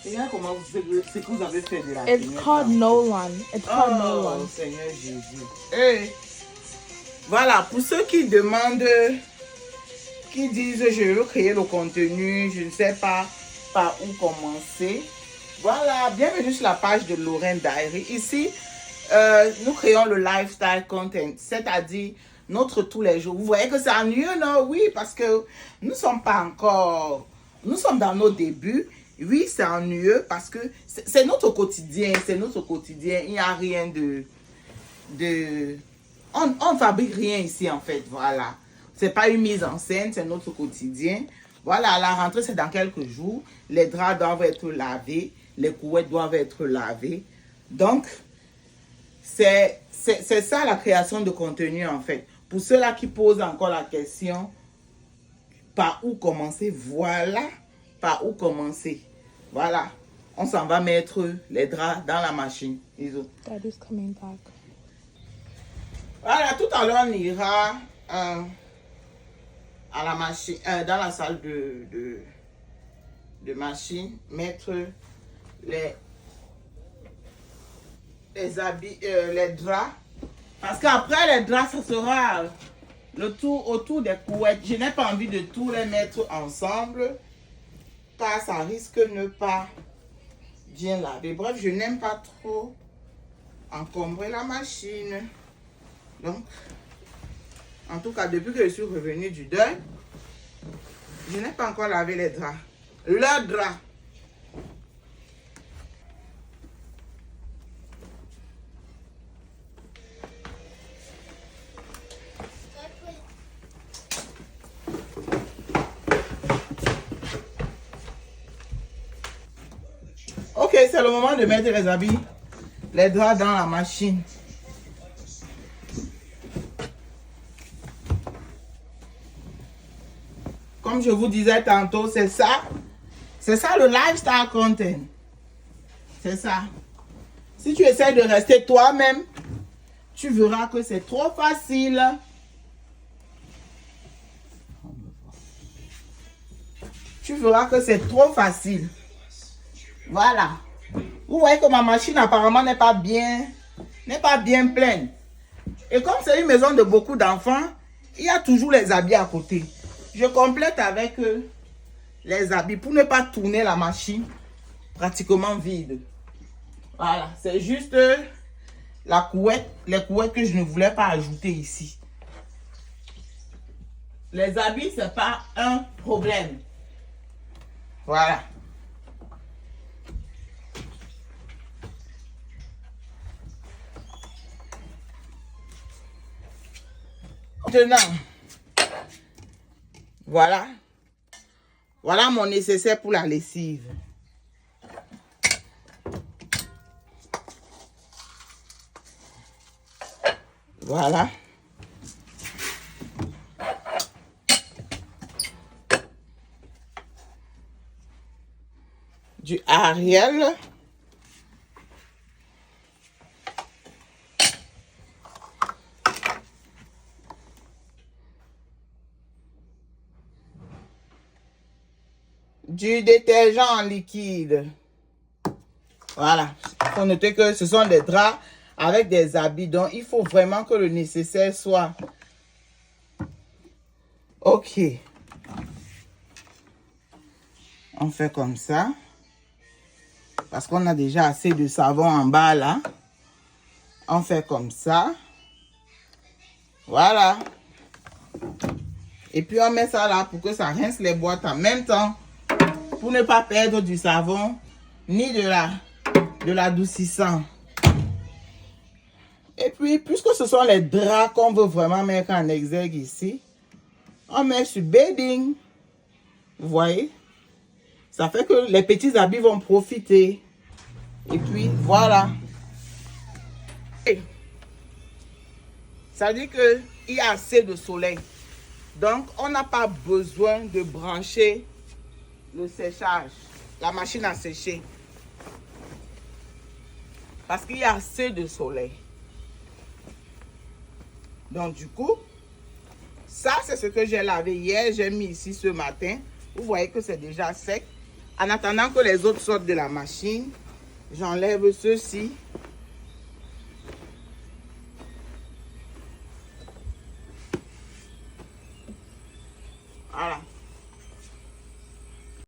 Seigneur, comment ce que vous avez fait de la It's called Nolan. It's called Oh, Nolan. Seigneur Jésus. Et voilà, pour ceux qui demandent, qui disent je veux créer le contenu, je ne sais pas par où commencer. Voilà, bienvenue sur la page de Lorraine Diary. Ici, nous créons le lifestyle content, c'est-à-dire notre tous les jours. Vous voyez que c'est ennuyeux, non? Oui, parce que nous ne sommes pas encore, nous sommes dans nos débuts. Oui, c'est ennuyeux parce que c'est notre quotidien, c'est notre quotidien. Il n'y a rien on ne fabrique rien ici en fait, voilà. C'est pas une mise en scène, c'est notre quotidien. Voilà, la rentrée c'est dans quelques jours. Les draps doivent être lavés, les couettes doivent être lavées. Donc, c'est ça la création de contenu en fait. Pour ceux-là qui posent encore la question, par où commencer, voilà, par où commencer. Voilà, on s'en va mettre les draps dans la machine. Daddy's coming back. Voilà, tout à l'heure on ira à la machine, dans la salle de machine, mettre les habits, les draps. Parce qu'après les draps, ça sera le tour autour des couettes. Je n'ai pas envie de tout les mettre ensemble, car ça risque de ne pas bien laver. Bref, je n'aime pas trop encombrer la machine. Donc, en tout cas, depuis que je suis revenue du deuil, je n'ai pas encore lavé les draps. Leurs draps. Ok, c'est le moment de mettre les habits, les draps dans la machine. Comme je vous disais tantôt, c'est ça le lifestyle content. C'est ça. Si tu essaies de rester toi-même, tu verras que c'est trop facile. Tu verras que c'est trop facile. Voilà. Vous voyez que ma machine apparemment n'est pas bien pleine. Et comme c'est une maison de beaucoup d'enfants, il y a toujours les habits à côté. Je complète avec les habits pour ne pas tourner la machine pratiquement vide. Voilà, c'est juste les couettes que je ne voulais pas ajouter ici. Les habits, c'est pas un problème. Voilà. Maintenant, voilà mon nécessaire pour la lessive. Voilà. Du Ariel. Du détergent en liquide. Voilà. Il faut noter que ce sont des draps avec des habits. Donc, il faut vraiment que le nécessaire soit... Ok. On fait comme ça. Parce qu'on a déjà assez de savon en bas là. On fait comme ça. Voilà. Et puis on met ça là pour que ça rince les boîtes en même temps. Pour ne pas perdre du savon ni de l'adoucissant. Et puis, puisque ce sont les draps qu'on veut vraiment mettre en exergue ici, on met sur bedding. Vous voyez? Ça fait que les petits habits vont profiter. Et puis, voilà. Et ça dit qu'il y a assez de soleil. Donc, on n'a pas besoin de brancher le séchage, la machine à sécher. Parce qu'il y a assez de soleil. Donc, du coup, ça, c'est ce que j'ai lavé hier. J'ai mis ici ce matin Vous voyez que c'est déjà sec. En attendant que les autres sortent de la machine, j'enlève ceci. Voilà.